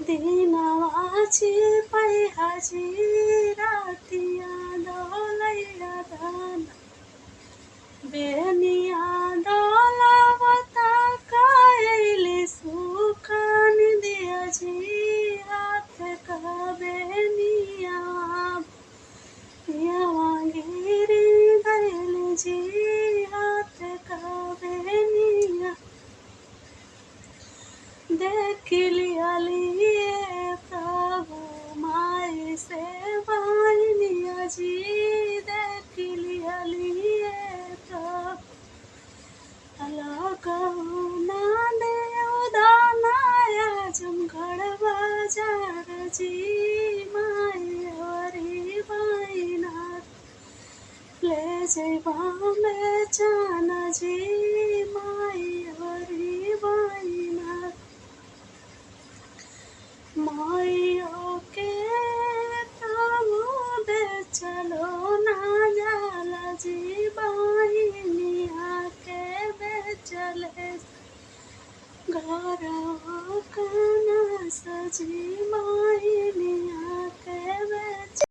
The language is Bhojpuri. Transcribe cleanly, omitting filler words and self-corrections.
दिनवाची पैहाची रातिया डोलैया दान बेनिया डोलावता कायली सुखान दियाजी हाथ का बेनिया पियावांगिरी गैली जी हाथ का बेनिया देखिलियालिए प्रभु माई से बानिया जी देखिलियालिए प्रभु अलगना दे उदानाया जमगढ़ बाजार जी माई हरी बाईना ले जैबा बेचाना जी माई हरी बाईना माइयों के प्रभु बेचलो ना जाला जी बहिनिया के बेचले घर काना सजी